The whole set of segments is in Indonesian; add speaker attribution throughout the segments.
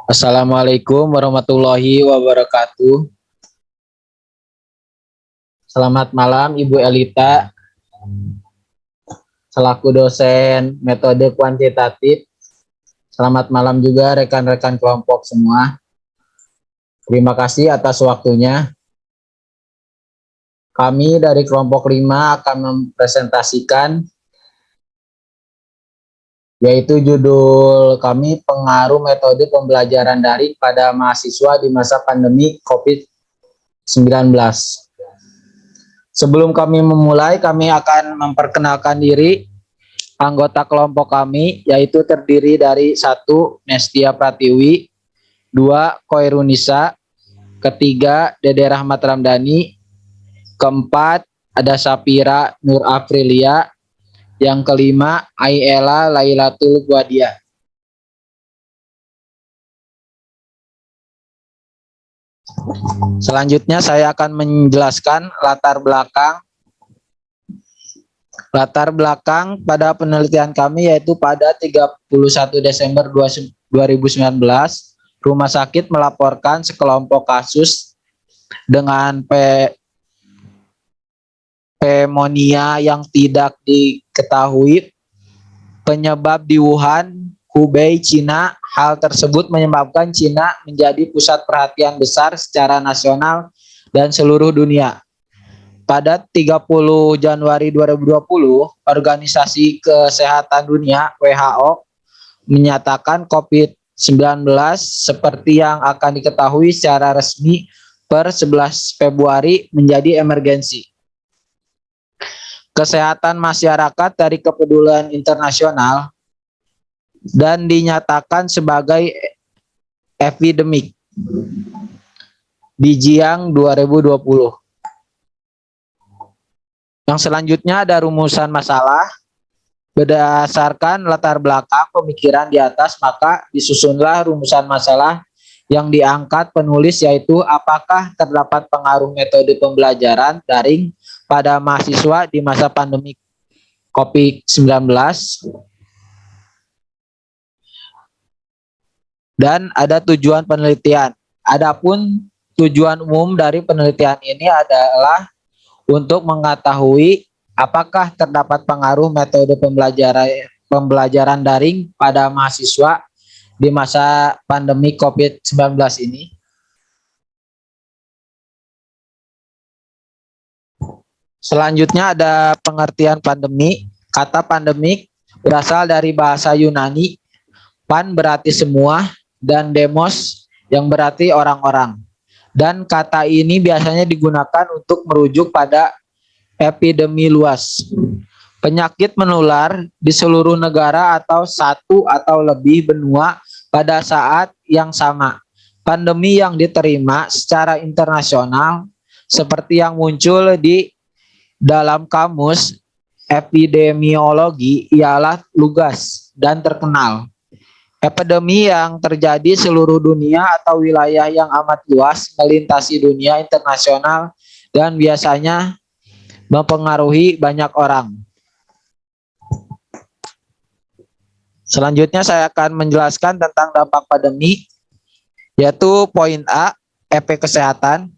Speaker 1: Assalamualaikum warahmatullahi wabarakatuh. Selamat malam Ibu Elita, selaku dosen metode kuantitatif. Selamat malam juga rekan-rekan kelompok semua. Terima kasih atas waktunya. Kami dari kelompok 5 akan mempresentasikan yaitu judul kami pengaruh metode pembelajaran daring pada mahasiswa di masa pandemi COVID-19. Sebelum kami memulai, kami akan memperkenalkan diri anggota kelompok kami, yaitu terdiri dari 1. Nestia Pratiwi, 2. Koirunisa, ketiga Dede Rahmat Ramdhani, keempat ada Sapira Nur Aprilia, yang kelima Aiela Lailatul Guadia. Selanjutnya saya akan menjelaskan latar belakang pada penelitian kami, yaitu pada 31 Desember 2019, rumah sakit melaporkan sekelompok kasus dengan pneumonia yang tidak diketahui penyebab di Wuhan, Hubei, Cina. Hal tersebut menyebabkan Cina menjadi pusat perhatian besar secara nasional dan seluruh dunia. Pada 30 Januari 2020, Organisasi Kesehatan Dunia (WHO) menyatakan COVID-19 seperti yang akan diketahui secara resmi per 11 Februari menjadi emergensi kesehatan masyarakat dari kepedulian internasional dan dinyatakan sebagai epidemik di Jiang 2020. Yang selanjutnya ada rumusan masalah. Berdasarkan latar belakang pemikiran di atas, maka disusunlah rumusan masalah yang diangkat penulis, yaitu apakah terdapat pengaruh metode pembelajaran daring pada mahasiswa di masa pandemi COVID-19, dan ada tujuan penelitian. Adapun tujuan umum dari penelitian ini adalah untuk mengetahui apakah terdapat pengaruh metode pembelajaran daring pada mahasiswa di masa pandemi COVID-19 ini. Selanjutnya ada pengertian pandemi. Kata pandemik berasal dari bahasa Yunani. Pan berarti semua dan demos yang berarti orang-orang. Dan kata ini biasanya digunakan untuk merujuk pada epidemi luas. Penyakit menular di seluruh negara atau satu atau lebih benua pada saat yang sama. Pandemi yang diterima secara internasional seperti yang muncul di dalam kamus epidemiologi ialah lugas dan terkenal. Epidemi yang terjadi seluruh dunia atau wilayah yang amat luas melintasi dunia internasional dan biasanya mempengaruhi banyak orang. Selanjutnya saya akan menjelaskan tentang dampak pandemi, yaitu poin A, efek kesehatan.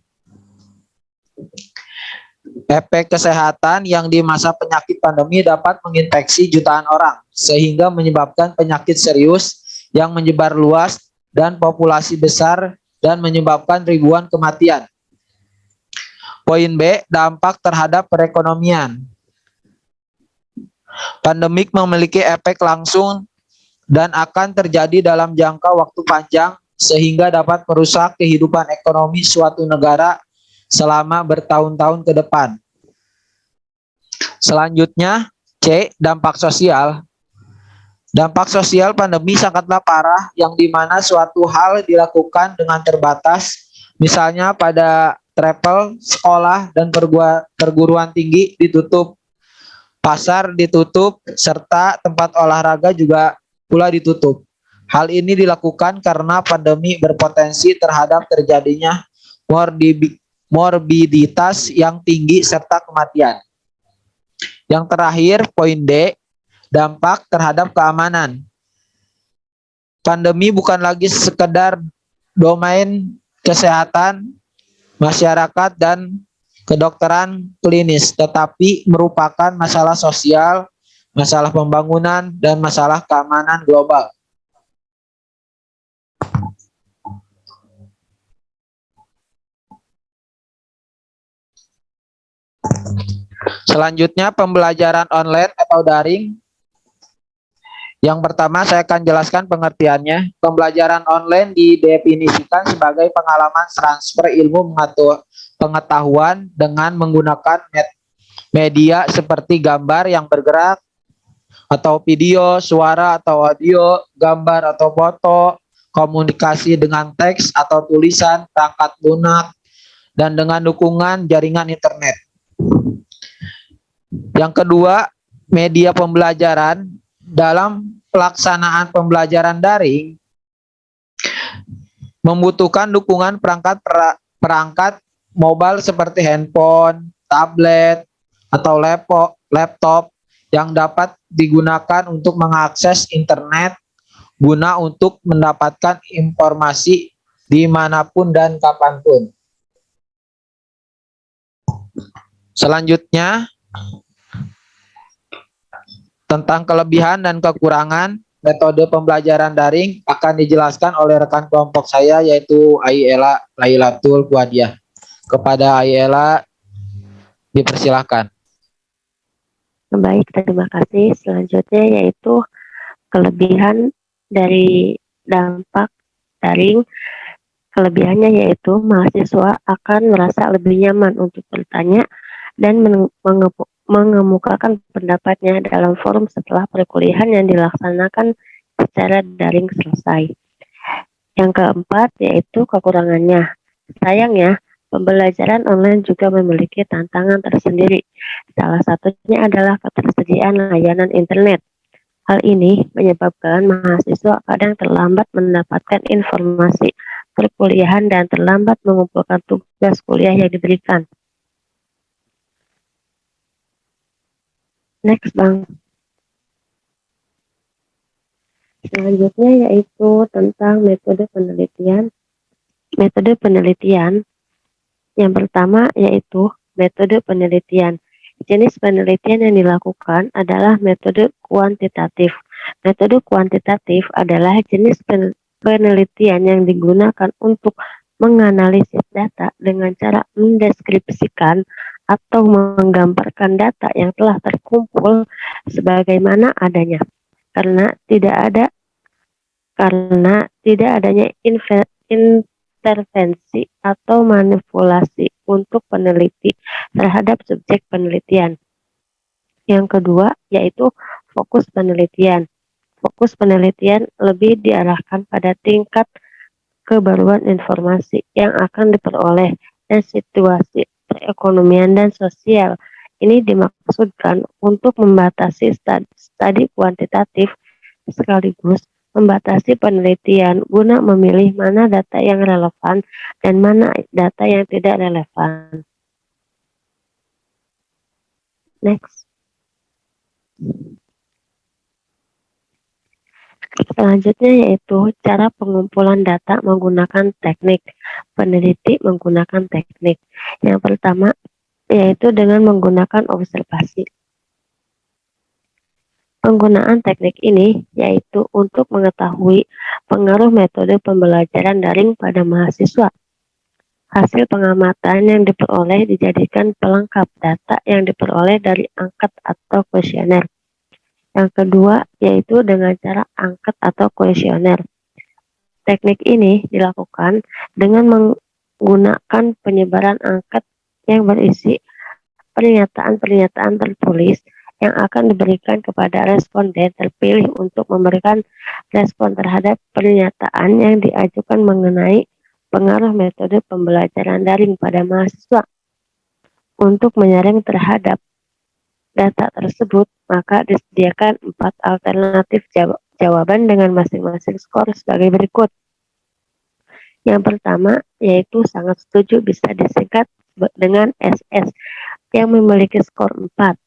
Speaker 1: Efek kesehatan yang di masa penyakit pandemi dapat menginfeksi jutaan orang, sehingga menyebabkan penyakit serius yang menyebar luas dan populasi besar dan menyebabkan ribuan kematian. Poin B, dampak terhadap perekonomian. Pandemik memiliki efek langsung dan akan terjadi dalam jangka waktu panjang sehingga dapat merusak kehidupan ekonomi suatu negara selama bertahun-tahun ke depan. Selanjutnya, C, dampak sosial. Dampak sosial pandemi sangatlah parah, yang dimana suatu hal dilakukan dengan terbatas, misalnya pada travel, sekolah, dan perguruan tinggi ditutup, pasar ditutup, serta tempat olahraga juga pula ditutup. Hal ini dilakukan karena pandemi berpotensi terhadap terjadinya morbiditas yang tinggi serta kematian. Yang terakhir, poin D, dampak terhadap keamanan. pandemi bukan lagi sekedar domain kesehatan, masyarakat, dan kedokteran klinis, tetapi merupakan masalah sosial, masalah pembangunan, dan masalah keamanan global. Selanjutnya, pembelajaran online atau daring. Yang pertama, saya akan jelaskan pengertiannya. Pembelajaran online didefinisikan sebagai pengalaman transfer ilmu pengetahuan dengan menggunakan media seperti gambar yang bergerak, atau video, suara atau audio, gambar atau foto, komunikasi dengan teks atau tulisan, perangkat lunak, dan dengan dukungan jaringan internet. Yang kedua, media pembelajaran. Dalam pelaksanaan pembelajaran daring membutuhkan dukungan perangkat mobile seperti handphone, tablet, atau laptop yang dapat digunakan untuk mengakses internet guna untuk mendapatkan informasi dimanapun dan kapanpun. Selanjutnya, tentang kelebihan dan kekurangan metode pembelajaran daring akan dijelaskan oleh rekan kelompok saya, yaitu Aiela Lailatul Quadiah. Kepada Aiela, dipersilahkan.
Speaker 2: Baik, terima kasih. Selanjutnya yaitu kelebihan dari dampak daring. Kelebihannya yaitu mahasiswa akan merasa lebih nyaman untuk bertanya dan mengemukakan pendapatnya dalam forum setelah perkuliahan yang dilaksanakan secara daring selesai. Yang keempat yaitu kekurangannya. Sayangnya, pembelajaran online juga memiliki tantangan tersendiri. Salah satunya adalah ketersediaan layanan internet. Hal ini menyebabkan mahasiswa kadang terlambat mendapatkan informasi perkuliahan dan terlambat mengumpulkan tugas kuliah yang diberikan. Next, Bang. Selanjutnya yaitu tentang metode penelitian. Metode penelitian yang pertama yaitu metode penelitian. Jenis penelitian yang dilakukan adalah metode kuantitatif. Metode kuantitatif adalah jenis penelitian yang digunakan untuk menganalisis data dengan cara mendeskripsikan atau menggambarkan data yang telah terkumpul sebagaimana adanya. Karena tidak adanya intervensi atau manipulasi untuk peneliti terhadap subjek penelitian. Yang kedua yaitu fokus penelitian. Fokus penelitian lebih diarahkan pada tingkat kebaruan informasi yang akan diperoleh dan situasi perekonomian dan sosial. Ini dimaksudkan untuk membatasi studi kuantitatif sekaligus membatasi penelitian guna memilih mana data yang relevan dan mana data yang tidak relevan. Next. Selanjutnya yaitu cara pengumpulan data menggunakan teknik. Peneliti menggunakan teknik. Yang pertama yaitu dengan menggunakan observasi. Penggunaan teknik ini yaitu untuk mengetahui pengaruh metode pembelajaran daring pada mahasiswa. Hasil pengamatan yang diperoleh dijadikan pelengkap data yang diperoleh dari angket atau kuesioner. Yang kedua yaitu dengan cara angket atau kuesioner. Teknik ini dilakukan dengan menggunakan penyebaran angket yang berisi pernyataan-pernyataan tertulis yang akan diberikan kepada responden terpilih untuk memberikan respon terhadap pernyataan yang diajukan mengenai pengaruh metode pembelajaran daring pada mahasiswa. Untuk menyaring terhadap data tersebut, maka disediakan 4 alternatif jawaban dengan masing-masing skor sebagai berikut. Yang pertama yaitu sangat setuju bisa disingkat dengan SS yang memiliki skor 4.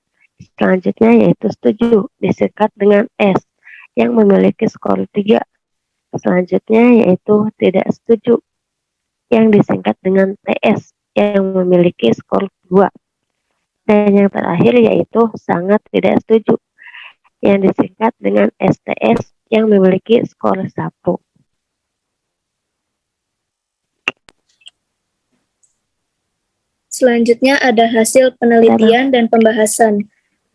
Speaker 2: Selanjutnya yaitu setuju disingkat dengan S yang memiliki skor 3. Selanjutnya yaitu tidak setuju yang disingkat dengan TS yang memiliki skor 2. Dan yang terakhir yaitu sangat tidak setuju yang disingkat dengan STS yang memiliki skor 1.
Speaker 3: Selanjutnya ada hasil penelitian dan pembahasan.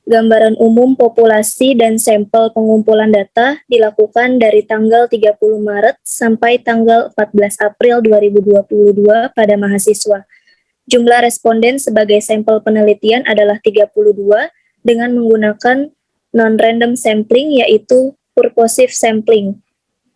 Speaker 3: Gambaran umum populasi dan sampel pengumpulan data dilakukan dari tanggal 30 Maret sampai tanggal 14 April 2022 pada mahasiswa. Jumlah responden sebagai sampel penelitian adalah 32 dengan menggunakan non-random sampling yaitu purposive sampling.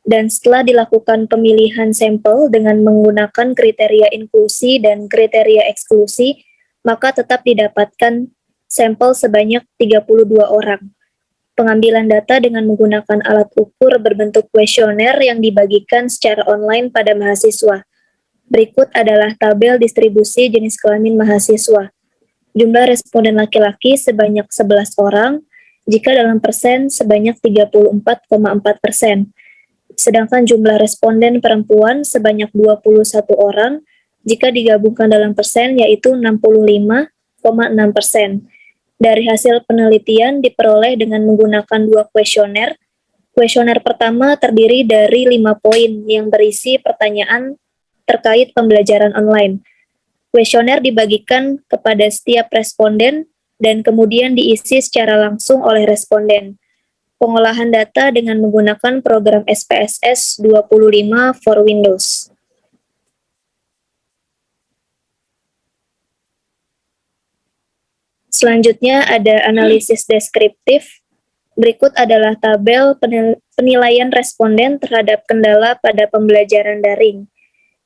Speaker 3: Dan setelah dilakukan pemilihan sampel dengan menggunakan kriteria inklusi dan kriteria eksklusi, maka tetap didapatkan sampel sebanyak 32 orang. Pengambilan data dengan menggunakan alat ukur berbentuk kuesioner yang dibagikan secara online pada mahasiswa. Berikut adalah tabel distribusi jenis kelamin mahasiswa. Jumlah responden laki-laki sebanyak 11 orang, jika dalam persen sebanyak 34,4%. Sedangkan jumlah responden perempuan sebanyak 21 orang, jika digabungkan dalam persen yaitu 65,6%. Dari hasil penelitian diperoleh dengan menggunakan 2 kuesioner. Kuesioner pertama terdiri dari 5 poin yang berisi pertanyaan terkait pembelajaran online. Kuesioner dibagikan kepada setiap responden dan kemudian diisi secara langsung oleh responden. Pengolahan data dengan menggunakan program SPSS 25 for Windows. Selanjutnya ada analisis deskriptif. Berikut adalah tabel penilaian responden terhadap kendala pada pembelajaran daring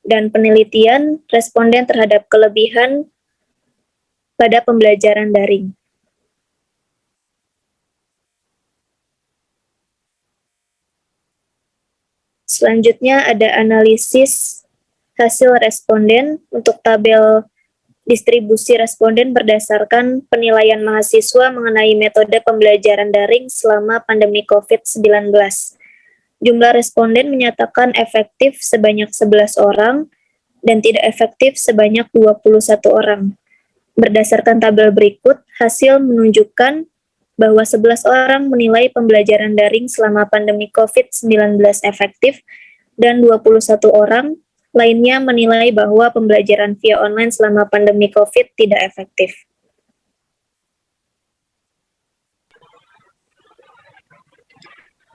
Speaker 3: dan penelitian responden terhadap kelebihan pada pembelajaran daring. Selanjutnya ada analisis hasil responden untuk tabel distribusi responden berdasarkan penilaian mahasiswa mengenai metode pembelajaran daring selama pandemi COVID-19. Jumlah responden menyatakan efektif sebanyak 11 orang dan tidak efektif sebanyak 21 orang. Berdasarkan tabel berikut, hasil menunjukkan bahwa 11 orang menilai pembelajaran daring selama pandemi COVID-19 efektif dan 21 orang lainnya menilai bahwa pembelajaran via online selama pandemi COVID tidak efektif.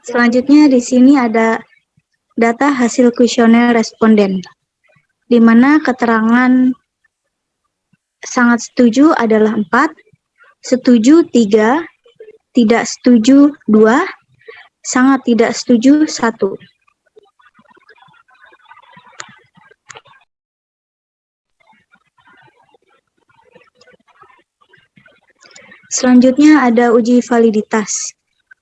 Speaker 4: Selanjutnya di sini ada data hasil kuesioner responden, di mana keterangan sangat setuju adalah 4, setuju 3, tidak setuju 2, sangat tidak setuju 1. Selanjutnya ada uji validitas.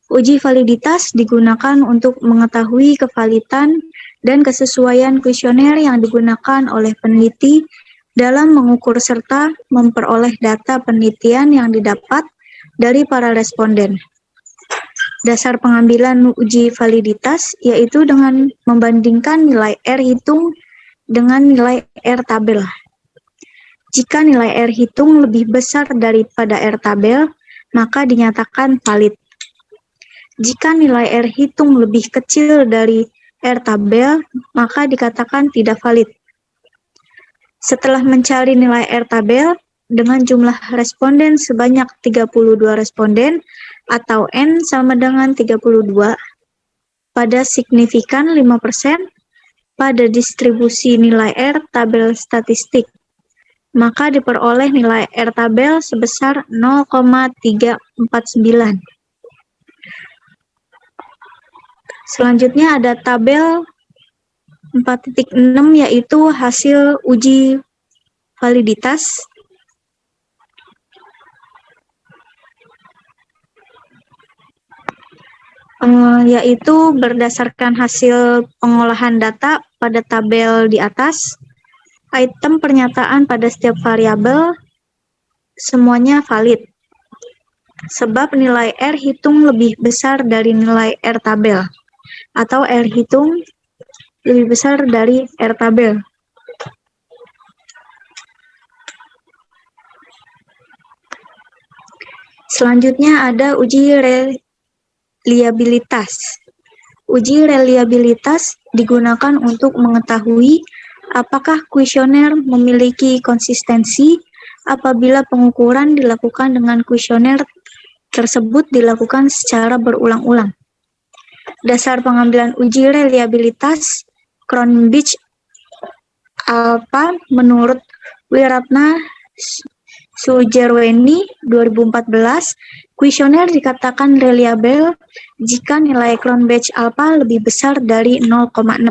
Speaker 4: Uji validitas digunakan untuk mengetahui kevalitan dan kesesuaian kuesioner yang digunakan oleh peneliti dalam mengukur serta memperoleh data penelitian yang didapat dari para responden. Dasar pengambilan uji validitas yaitu dengan membandingkan nilai R hitung dengan nilai R tabel. Jika nilai R hitung lebih besar daripada R tabel, maka dinyatakan valid. Jika nilai R hitung lebih kecil dari R tabel, maka dikatakan tidak valid. Setelah mencari nilai R tabel, dengan jumlah responden sebanyak 32 responden atau N sama dengan 32 pada signifikan 5% pada distribusi nilai R tabel statistik, maka diperoleh nilai R tabel sebesar 0,349. Selanjutnya ada tabel 4.6 yaitu hasil uji validitas. Yaitu berdasarkan hasil pengolahan data pada tabel di atas, item pernyataan pada setiap variabel semuanya valid. Sebab nilai R hitung lebih besar dari nilai R tabel, atau R hitung lebih besar dari R tabel. Selanjutnya ada uji reliabilitas. Uji reliabilitas digunakan untuk mengetahui apakah kuesioner memiliki konsistensi apabila pengukuran dilakukan dengan kuesioner tersebut dilakukan secara berulang-ulang. Dasar pengambilan uji reliabilitas Cronbridge Alpha menurut Wiratna Sujarweni 2014, kuesioner dikatakan reliable jika nilai Cronbridge Alpha lebih besar dari 0,6.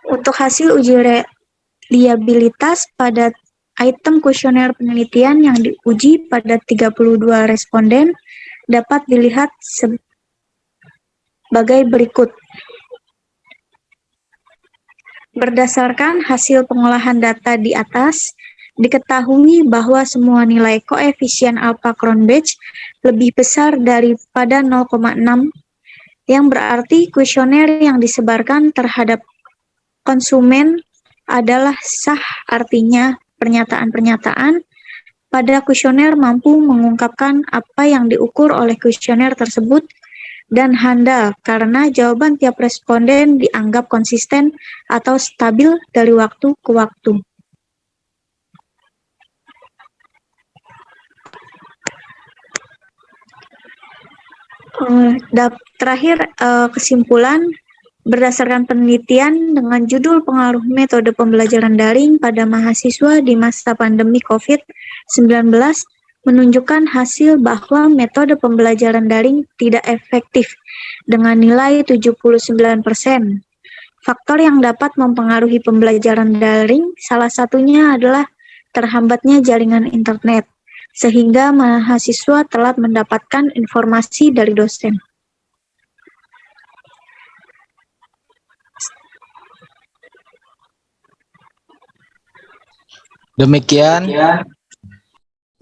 Speaker 4: Untuk hasil uji reliabilitas pada item kuesioner penelitian yang diuji pada 32 responden dapat dilihat sebagai berikut. Berdasarkan hasil pengolahan data di atas, diketahui bahwa semua nilai koefisien alpha Cronbridge lebih besar daripada 0,6, yang berarti kuesioner yang disebarkan terhadap konsumen adalah sah, artinya pernyataan-pernyataan pada kuesioner mampu mengungkapkan apa yang diukur oleh kuesioner tersebut dan handal karena jawaban tiap responden dianggap konsisten atau stabil dari waktu ke waktu. Terakhir, kesimpulan. Berdasarkan penelitian dengan judul pengaruh metode pembelajaran daring pada mahasiswa di masa pandemi COVID-19 menunjukkan hasil bahwa metode pembelajaran daring tidak efektif dengan nilai 79%. Faktor yang dapat mempengaruhi pembelajaran daring salah satunya adalah terhambatnya jaringan internet, sehingga mahasiswa telat mendapatkan informasi dari dosen.
Speaker 1: Demikian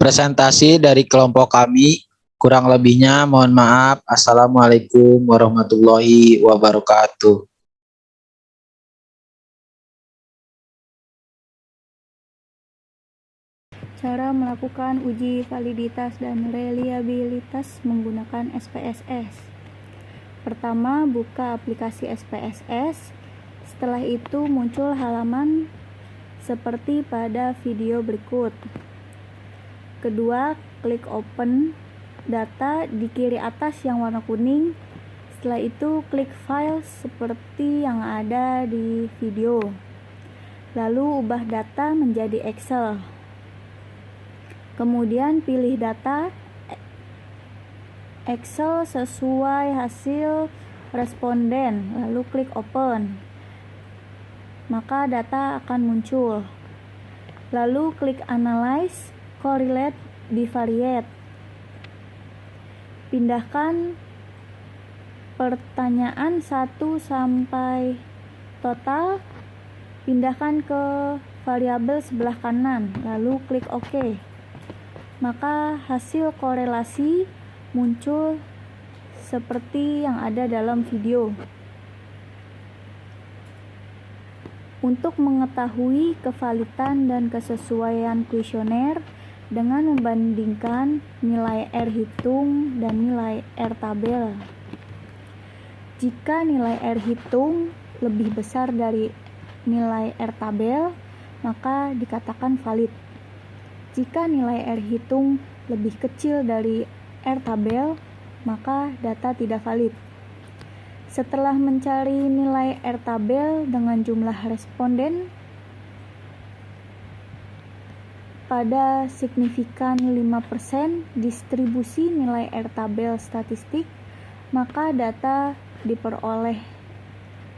Speaker 1: presentasi dari kelompok kami. Kurang lebihnya mohon maaf. Assalamualaikum warahmatullahi wabarakatuh.
Speaker 5: Cara melakukan uji validitas dan reliabilitas menggunakan SPSS. Pertama, buka aplikasi SPSS. Setelah itu muncul halaman seperti pada video berikut. Kedua, klik open data di kiri atas yang warna kuning. Setelah itu klik file seperti yang ada di video. Lalu ubah data menjadi Excel. Kemudian pilih data Excel sesuai hasil responden, lalu klik open. Maka data akan muncul. Lalu klik analyze, correlate, bivariate. Pindahkan pertanyaan 1 sampai total, pindahkan ke variabel sebelah kanan, lalu klik OK. Maka hasil korelasi muncul seperti yang ada dalam video. Untuk mengetahui kevalidan dan kesesuaian kuesioner dengan membandingkan nilai R hitung dan nilai R tabel. Jika nilai R hitung lebih besar dari nilai R tabel, maka dikatakan valid. Jika nilai R hitung lebih kecil dari R tabel, maka data tidak valid. Setelah mencari nilai R tabel dengan jumlah responden pada signifikan 5% distribusi nilai R tabel statistik, maka data diperoleh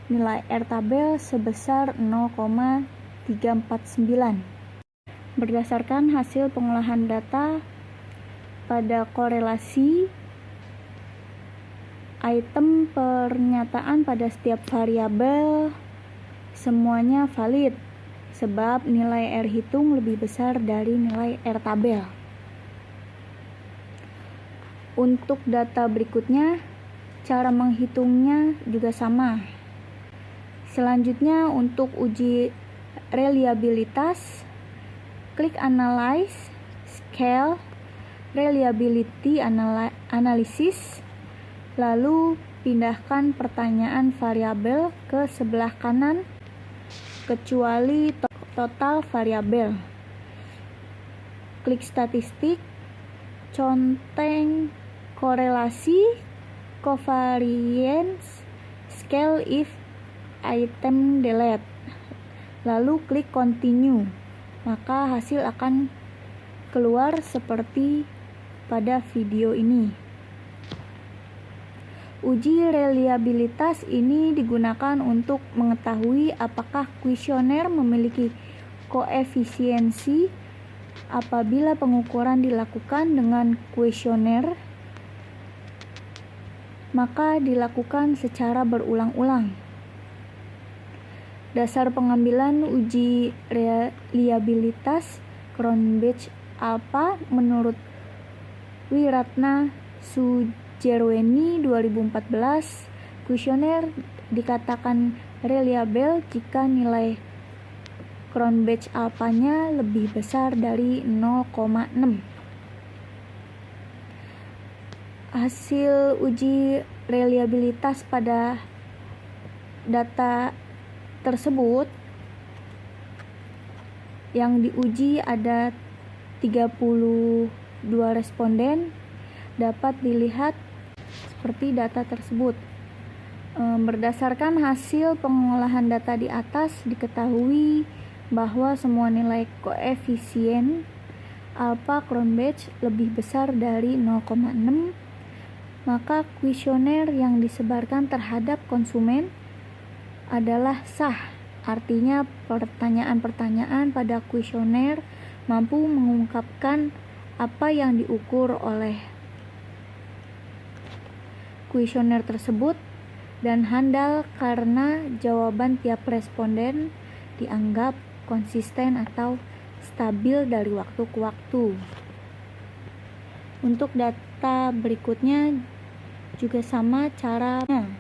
Speaker 5: nilai R tabel sebesar 0,349. Berdasarkan hasil pengolahan data pada korelasi item pernyataan pada setiap variabel semuanya valid sebab nilai R hitung lebih besar dari nilai R tabel. Untuk data berikutnya, cara menghitungnya juga sama. Selanjutnya untuk uji reliabilitas, klik Analyze, Scale, Reliability Analysis, lalu pindahkan pertanyaan variabel ke sebelah kanan kecuali total variabel. Klik statistik, conteng korelasi, covariance, scale if item delete, lalu klik continue, maka hasil akan keluar seperti pada video ini. Uji reliabilitas ini digunakan untuk mengetahui apakah kuesioner memiliki koefisiensi. Apabila pengukuran dilakukan dengan kuesioner, maka dilakukan secara berulang-ulang. Dasar pengambilan uji reliabilitas Cronbach Alpha menurut Wiratna Sujerweni 2014, kuesioner dikatakan reliable jika nilai Cronbach alpha-nya lebih besar dari 0,6. Hasil uji reliabilitas pada data tersebut yang diuji ada 32 responden dapat dilihat seperti data tersebut. Berdasarkan hasil pengolahan data di atas diketahui bahwa semua nilai koefisien alpha Cronbach lebih besar dari 0,6, maka kuesioner yang disebarkan terhadap konsumen adalah sah. Artinya pertanyaan-pertanyaan pada kuesioner mampu mengungkapkan apa yang diukur oleh kuesioner tersebut dan handal karena jawaban tiap responden dianggap konsisten atau stabil dari waktu ke waktu. Untuk data berikutnya juga sama caranya.